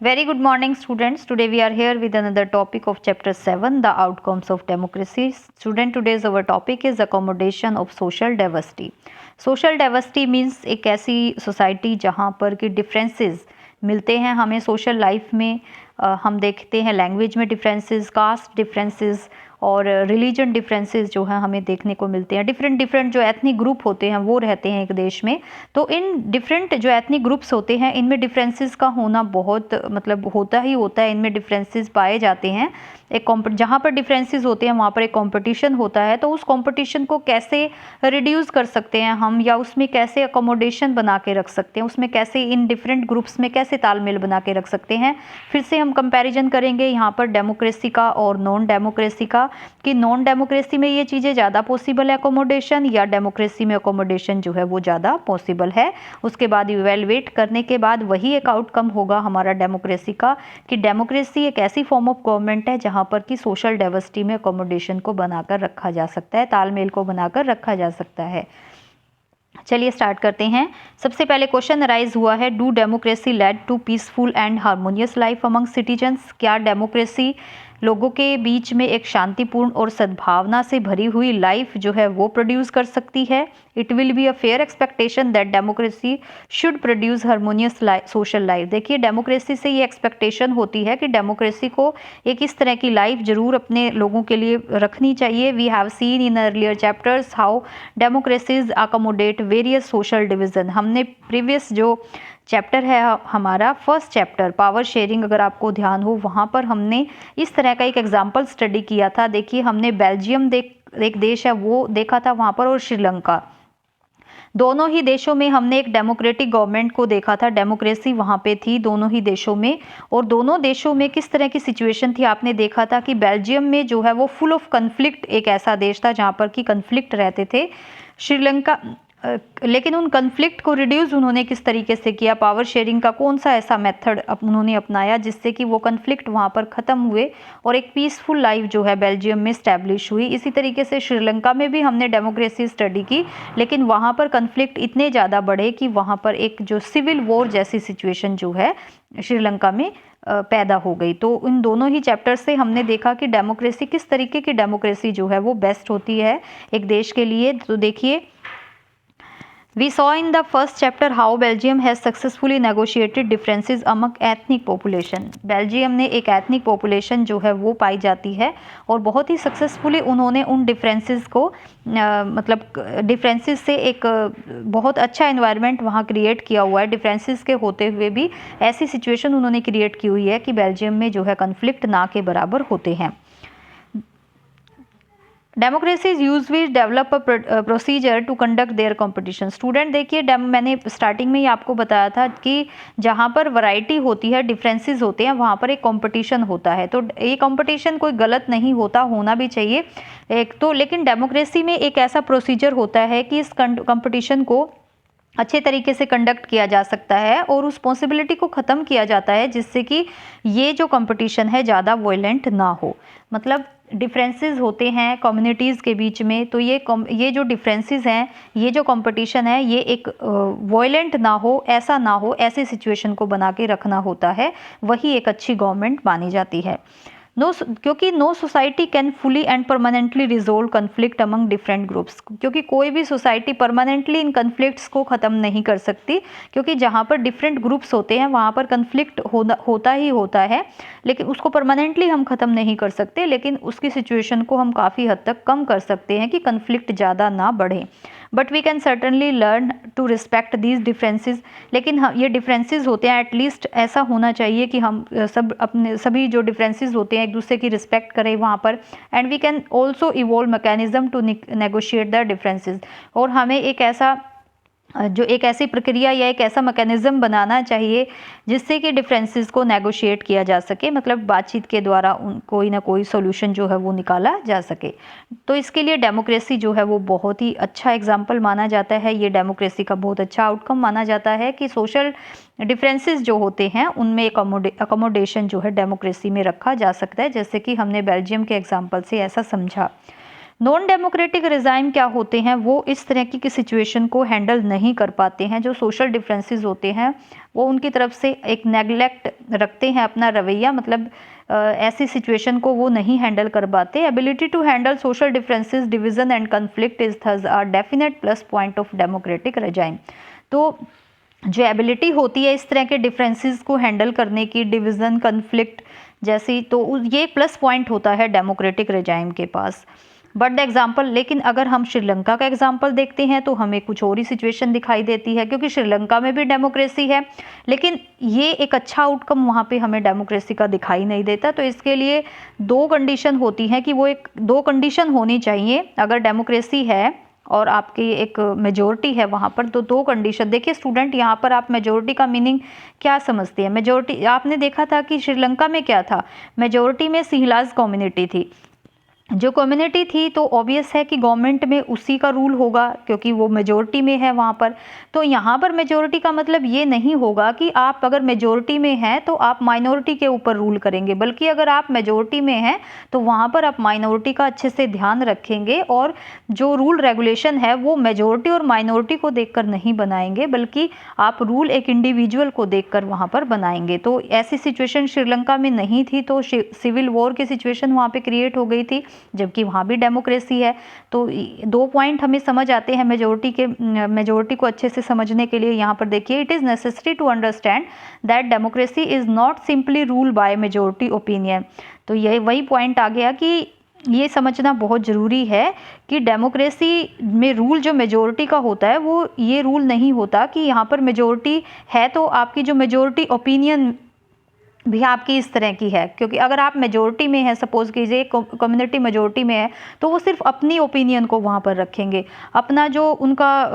Very good morning, students. Today we are here with another topic of chapter 7, the outcomes of democracy. Student, today's our topic is accommodation of social diversity. Social diversity means एक ऐसी society जहाँ पर कि differences मिलते हैं हमें social life में। हम देखते हैं लैंग्वेज में डिफरेंसेस, कास्ट डिफरेंसेस और रिलीजन डिफरेंसेस जो है हमें देखने को मिलते हैं। डिफरेंट जो एथनिक ग्रुप होते हैं वो रहते हैं एक देश में, तो इन डिफरेंट जो एथनिक ग्रुप्स होते हैं इनमें डिफरेंसेस का होना बहुत मतलब होता ही होता है। इनमें डिफरेंसेस पाए जाते हैं। एक जहाँ पर डिफरेंसेस होते हैं वहाँ पर एक कंपटीशन होता है, तो उस कंपटीशन को कैसे रिड्यूस कर सकते हैं हम, या उसमें कैसे अकोमोडेशन बना के रख सकते हैं, उसमें कैसे इन डिफरेंट ग्रुप्स में कैसे तालमेल बना के रख सकते हैं। फिर से हम कंपैरिजन करेंगे यहाँ पर डेमोक्रेसी का और नॉन डेमोक्रेसी का, कि नॉन डेमोक्रेसी में ये चीज़ें ज़्यादा पॉसिबल है अकोमोडेशन, या डेमोक्रेसी में अकोमोडेशन जो है वो ज़्यादा पॉसिबल है। उसके बाद इवेलुएट करने के बाद वही एक आउटकम होगा हमारा डेमोक्रेसी का, कि डेमोक्रेसी एक ऐसी फॉर्म ऑफ गवर्नमेंट है जहाँ पर कि सोशल डाइवर्सिटी में अकोमोडेशन को बनाकर रखा जा सकता है, तालमेल को बनाकर रखा जा सकता है। चलिए स्टार्ट करते हैं। सबसे पहले क्वेश्चन अराइज हुआ है, do democracy led to peaceful and harmonious life among citizens? क्या डेमोक्रेसी लोगों के बीच में एक शांतिपूर्ण और सद्भावना से भरी हुई लाइफ जो है वो प्रोड्यूस कर सकती है? It will be a fair expectation that democracy should produce harmonious social life. देखिए, डेमोक्रेसी से ये एक्सपेक्टेशन होती है कि डेमोक्रेसी को एक इस तरह की लाइफ जरूर अपने लोगों के लिए रखनी चाहिए। We have seen in earlier chapters how democracies accommodate various social division. हमने प्रीवियस जो चैप्टर है हमारा फर्स्ट चैप्टर पावर शेयरिंग, अगर आपको ध्यान हो, वहाँ पर हमने इस तरह का एक एग्जाम्पल स्टडी किया था। देखिए, हमने बेल्जियम एक देश है वो देखा था वहाँ पर, और श्रीलंका। दोनों ही देशों में हमने एक डेमोक्रेटिक गवर्नमेंट को देखा था, डेमोक्रेसी वहाँ पे थी दोनों ही देशों में। और दोनों देशों में किस तरह की सिचुएशन थी आपने देखा था कि बेल्जियम में जो है वो फुल ऑफ कन्फ्लिक्ट एक ऐसा देश था जहाँ पर कि कन्फ्लिक्ट रहते थे। श्रीलंका लेकिन उन कन्फ्लिक्ट को रिड्यूस उन्होंने किस तरीके से किया, पावर शेयरिंग का कौन सा ऐसा मेथड उन्होंने अपनाया जिससे कि वो कन्फ्लिक्ट वहाँ पर ख़त्म हुए और एक पीसफुल लाइफ जो है बेल्जियम में स्टैब्लिश हुई। इसी तरीके से श्रीलंका में भी हमने डेमोक्रेसी स्टडी की, लेकिन वहाँ पर कन्फ्लिक्ट इतने ज़्यादा बढ़े कि वहाँ पर एक जो सिविल वॉर जैसी सिचुएशन जो है श्रीलंका में पैदा हो गई। तो इन दोनों ही चैप्टर से हमने देखा कि डेमोक्रेसी किस तरीके की डेमोक्रेसी जो है वो बेस्ट होती है एक देश के लिए। तो देखिए, We saw in the first chapter how Belgium has successfully negotiated differences among ethnic population. Belgium ने एक एथनिक पॉपुलेशन जो है वो पाई जाती है और बहुत ही सक्सेसफुली उन्होंने उन डिफरेंसेस को मतलब डिफरेंसेस से एक बहुत अच्छा एनवायरनमेंट वहाँ क्रिएट किया हुआ है। डिफरेंसेस के होते हुए भी ऐसी सिचुएशन उन्होंने क्रिएट की हुई है कि बेल्जियम में जो है कन्फ्लिक्ट ना के बराबर होते हैं। Democracy is usually develop a procedure to conduct their competition. Student देखिए, मैंने स्टार्टिंग में ही आपको बताया था कि जहाँ पर वैरायटी होती है, डिफरेंसेस होते हैं, वहाँ पर एक कंपटीशन होता है। तो ये कंपटीशन कोई गलत नहीं होता, होना भी चाहिए एक तो, लेकिन डेमोक्रेसी में एक ऐसा प्रोसीजर होता है कि इस कंपटीशन को अच्छे तरीके से कंडक्ट किया जा सकता है और उस पॉसिबिलिटी को ख़त्म किया जाता है जिससे कि ये जो कंपटीशन है ज़्यादा वायलेंट ना हो। मतलब डिफरेंसेस होते हैं कम्युनिटीज़ के बीच में, तो ये जो डिफरेंसेस हैं, ये जो कंपटीशन है, ये एक वायलेंट ना हो, ऐसा ना हो, ऐसे सिचुएशन को बना के रखना होता है, वही एक अच्छी गवर्नमेंट मानी जाती है। क्योंकि no society can fully and permanently resolve conflict among different groups, क्योंकि कोई भी सोसाइटी परमानेंटली इन कन्फ्लिक्ट्स को ख़त्म नहीं कर सकती, क्योंकि जहाँ पर डिफरेंट ग्रुप्स होते हैं वहाँ पर कन्फ्लिक्ट होता ही होता है, लेकिन उसको परमानेंटली हम ख़त्म नहीं कर सकते, लेकिन उसकी सिचुएशन को हम काफ़ी हद तक कम कर सकते हैं कि कन्फ्लिक्ट ज़्यादा ना बढ़े। But we can certainly learn to respect these differences. लेकिन ये डिफरेंसेस होते हैं, एटलीस्ट ऐसा होना चाहिए कि हम सभी जो डिफरेंसेस होते हैं एक दूसरे की रिस्पेक्ट करें वहाँ पर। And we can also evolve mechanism to negotiate the differences. और हमें एक ऐसी प्रक्रिया या एक ऐसा मैकेनिज्म बनाना चाहिए जिससे कि डिफरेंसेस को नेगोशिएट किया जा सके, मतलब बातचीत के द्वारा कोई ना कोई सोल्यूशन जो है वो निकाला जा सके। तो इसके लिए डेमोक्रेसी जो है वो बहुत ही अच्छा एग्जाम्पल माना जाता है। ये डेमोक्रेसी का बहुत अच्छा आउटकम माना जाता है कि सोशल डिफरेंसेस जो होते हैं उनमें अकोमोडेशन जो है डेमोक्रेसी में रखा जा सकता है, जैसे कि हमने बेल्जियम के एग्जाम्पल से ऐसा समझा। नॉन डेमोक्रेटिक रिजाइम क्या होते हैं, वो इस तरह की सिचुएशन को हैंडल नहीं कर पाते हैं। जो सोशल डिफरेंसेस होते हैं वो उनकी तरफ से एक नेगलेक्ट रखते हैं अपना रवैया, मतलब ऐसी सिचुएशन को वो नहीं हैंडल कर पाते। Ability to handle social differences, division and conflict is thus a definite plus point of democratic regime. तो जो एबिलिटी होती है इस तरह के डिफरेंसेस को हैंडल करने की, डिवीजन, कन्फ्लिक्ट जैसी, तो ये प्लस पॉइंट होता है डेमोक्रेटिक रिजाइम के पास। बट द एग्जाम्पल, लेकिन अगर हम श्रीलंका का एग्जाम्पल देखते हैं तो हमें कुछ और ही सिचुएशन दिखाई देती है, क्योंकि श्रीलंका में भी डेमोक्रेसी है लेकिन ये एक अच्छा आउटकम वहाँ पे हमें डेमोक्रेसी का दिखाई नहीं देता। तो इसके लिए दो कंडीशन होती हैं कि वो एक दो कंडीशन होनी चाहिए। अगर डेमोक्रेसी है और आपकी एक मेजोरिटी है वहाँ पर, तो दो कंडीशन। देखिए स्टूडेंट, यहाँ पर आप मेजोरिटी का मीनिंग क्या समझते हैं? मेजोरिटी आपने देखा था कि श्रीलंका में क्या था, मेजोरिटी में सिंहलाज कम्युनिटी थी। जो कम्युनिटी थी तो ऑब्वियस है कि गवर्नमेंट में उसी का रूल होगा क्योंकि वो मेजोरिटी में है वहाँ पर। तो यहाँ पर मेजोरिटी का मतलब ये नहीं होगा कि आप अगर मेजोरिटी में हैं तो आप माइनॉरिटी के ऊपर रूल करेंगे, बल्कि अगर आप मेजोरिटी में हैं तो वहाँ पर आप माइनॉरिटी का अच्छे से ध्यान रखेंगे और जो रूल रेगुलेशन है वो मेजोरिटी और माइनॉरिटी को देखकर नहीं बनाएंगे, बल्कि आप रूल एक इंडिविजुअल को देखकर वहाँ पर बनाएंगे। तो ऐसी सिचुएशन श्रीलंका में नहीं थी, तो सिविल वॉर की सिचुएशन वहाँ पे क्रिएट हो गई थी, जबकि वहाँ भी डेमोक्रेसी है। तो दो पॉइंट हमें समझ आते हैं मेजोरिटी को अच्छे से समझने के लिए। यहाँ पर देखिए, it is necessary to understand that democracy is not simply rule by majority opinion. तो ये वही पॉइंट आ गया कि ये समझना बहुत ज़रूरी है कि डेमोक्रेसी में रूल जो मेजोरिटी का होता है वो ये रूल नहीं होता कि यहाँ पर मेजोरिटी है तो आपकी जो मेजोरिटी ओपिनियन भी आपकी इस तरह की है। क्योंकि अगर आप मेजोरिटी में है, सपोज कीजिए कम्युनिटी मेजोरिटी में है, तो वो सिर्फ अपनी ओपिनियन को वहाँ पर रखेंगे, अपना जो उनका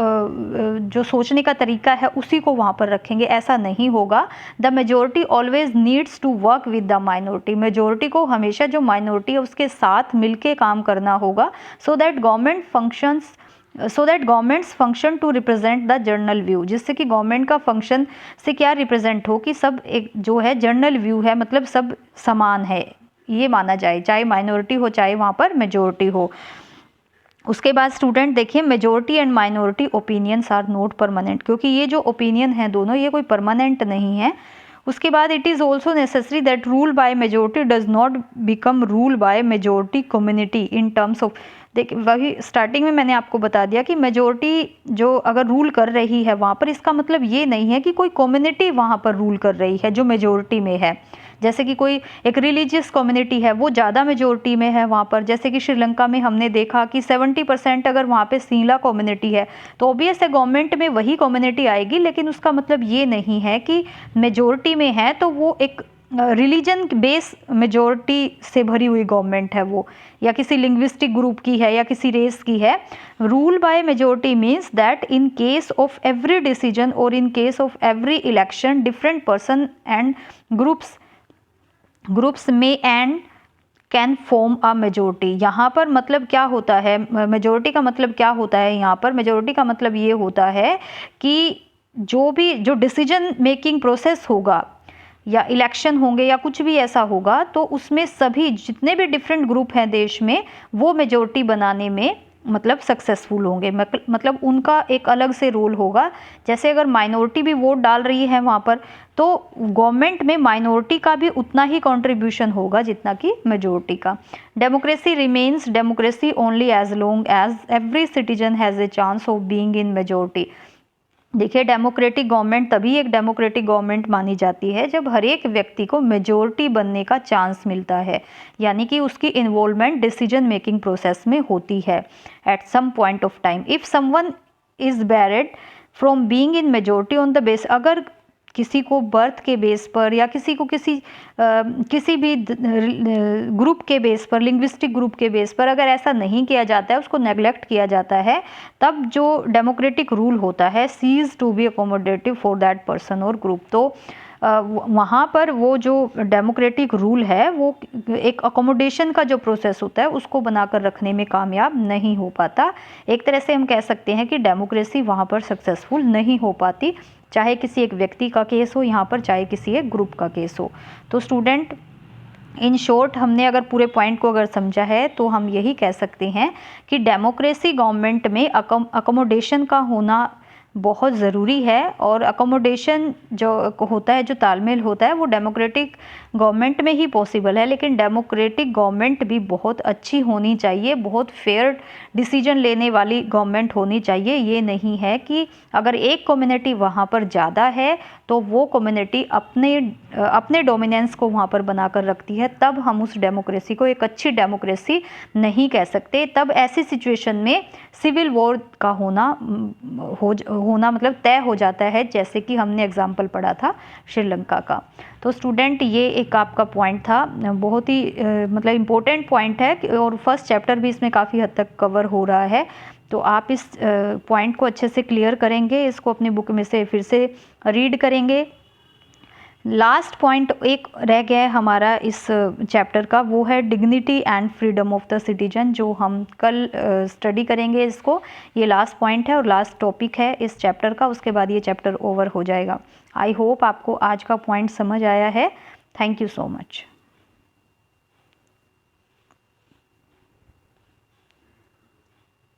जो सोचने का तरीका है उसी को वहाँ पर रखेंगे। ऐसा नहीं होगा। The majority always needs to work with the minority. Majority को हमेशा जो माइनॉरिटी है उसके साथ मिलके काम करना होगा, so that governments function to represent the general view. जिससे कि गवर्नमेंट का फंक्शन से क्या रिप्रेजेंट हो कि सब एक जो है जनरल व्यू है, मतलब सब समान है ये माना जाए, चाहे माइनॉरिटी हो चाहे वहाँ पर मेजोरिटी हो। उसके बाद स्टूडेंट देखिए, majority and minority opinions are not permanent, क्योंकि ये जो ओपिनियन है दोनों ये कोई परमानेंट नहीं है। उसके बाद it is also necessary that rule by majority does not become rule by majority community in terms of. देखिए वही स्टार्टिंग में मैंने आपको बता दिया कि मेजोरिटी जो अगर रूल कर रही है वहाँ पर, इसका मतलब ये नहीं है कि कोई कम्युनिटी वहाँ पर रूल कर रही है जो मेजोरिटी में है। जैसे कि कोई एक रिलीजियस कम्युनिटी है वो ज़्यादा मेजोरिटी में है वहाँ पर, जैसे कि श्रीलंका में हमने देखा कि 70% अगर वहाँ पे सिंहला कम्युनिटी है तो ऑब्वियस है गवर्नमेंट में वही कम्युनिटी आएगी, लेकिन उसका मतलब ये नहीं है कि मेजोरिटी में है तो वो एक रिलीजन बेस मेजोरिटी से भरी हुई गवर्नमेंट है वो, या किसी लिंग्विस्टिक ग्रुप की है या किसी रेस की है। Rule by majority means that in case of every decision और in case of every election different person and groups में and can form a majority. यहाँ पर मतलब क्या होता है, मेजोरिटी का मतलब क्या होता है? यहाँ पर मेजोरिटी का मतलब ये होता है कि जो डिसीजन मेकिंग प्रोसेस होगा या इलेक्शन होंगे या कुछ भी ऐसा होगा तो उसमें सभी जितने भी डिफरेंट ग्रुप हैं देश में वो मेजोरिटी बनाने में मतलब सक्सेसफुल होंगे, मतलब उनका एक अलग से रोल होगा। जैसे अगर माइनॉरिटी भी वोट डाल रही है वहाँ पर तो गवर्नमेंट में माइनॉरिटी का भी उतना ही कंट्रीब्यूशन होगा जितना कि मेजोरिटी का। Democracy remains democracy only as long as every citizen has a chance of being in majority. देखिए डेमोक्रेटिक गवर्नमेंट तभी एक डेमोक्रेटिक गवर्नमेंट मानी जाती है जब हर एक व्यक्ति को मेजोरिटी बनने का चांस मिलता है, यानी कि उसकी इन्वॉल्वमेंट डिसीजन मेकिंग प्रोसेस में होती है at some point of time. If someone is barred from being in majority on the base, अगर किसी को बर्थ के बेस पर या किसी को किसी भी ग्रुप के बेस पर, लिंग्विस्टिक ग्रुप के बेस पर अगर ऐसा नहीं किया जाता है, उसको नेग्लेक्ट किया जाता है, तब जो डेमोक्रेटिक रूल होता है ceases to be accommodative for that person और ग्रुप। तो वहाँ पर वो जो डेमोक्रेटिक रूल है वो एक अकोमोडेशन का जो प्रोसेस होता है उसको बनाकर रखने में कामयाब नहीं हो पाता। एक तरह से हम कह सकते हैं कि डेमोक्रेसी वहाँ पर सक्सेसफुल नहीं हो पाती, चाहे किसी एक व्यक्ति का केस हो यहाँ पर, चाहे किसी एक ग्रुप का केस हो। तो स्टूडेंट इन शॉर्ट हमने अगर पूरे पॉइंट को अगर समझा है तो हम यही कह सकते हैं कि डेमोक्रेसी गवर्नमेंट में अकोमोडेशन का होना बहुत ज़रूरी है, और अकोमोडेशन जो होता है, जो तालमेल होता है, वो डेमोक्रेटिक गवर्नमेंट में ही पॉसिबल है। लेकिन डेमोक्रेटिक गवर्नमेंट भी बहुत अच्छी होनी चाहिए, बहुत फेयर डिसीजन लेने वाली गवर्नमेंट होनी चाहिए। ये नहीं है कि अगर एक कम्युनिटी वहाँ पर ज़्यादा है तो वो कम्युनिटी अपने डोमिनेंस को वहाँ पर बनाकर रखती है, तब हम उस डेमोक्रेसी को एक अच्छी डेमोक्रेसी नहीं कह सकते। तब ऐसी सिचुएशन में सिविल वॉर का होना मतलब तय हो जाता है, जैसे कि हमने एग्जाम्पल पढ़ा था श्रीलंका का। तो स्टूडेंट, ये एक आपका पॉइंट था, बहुत ही मतलब इम्पोर्टेंट पॉइंट है, और फर्स्ट चैप्टर भी इसमें काफ़ी हद तक कवर हो रहा है। तो आप इस पॉइंट को अच्छे से क्लियर करेंगे, इसको अपनी बुक में से फिर से रीड करेंगे। लास्ट पॉइंट एक रह गया है हमारा इस चैप्टर का, वो है dignity and freedom of the citizen, जो हम कल स्टडी करेंगे इसको। ये लास्ट पॉइंट है और लास्ट टॉपिक है इस चैप्टर का, उसके बाद ये चैप्टर ओवर हो जाएगा। आई होप आपको आज का पॉइंट समझ आया है। Thank you so much.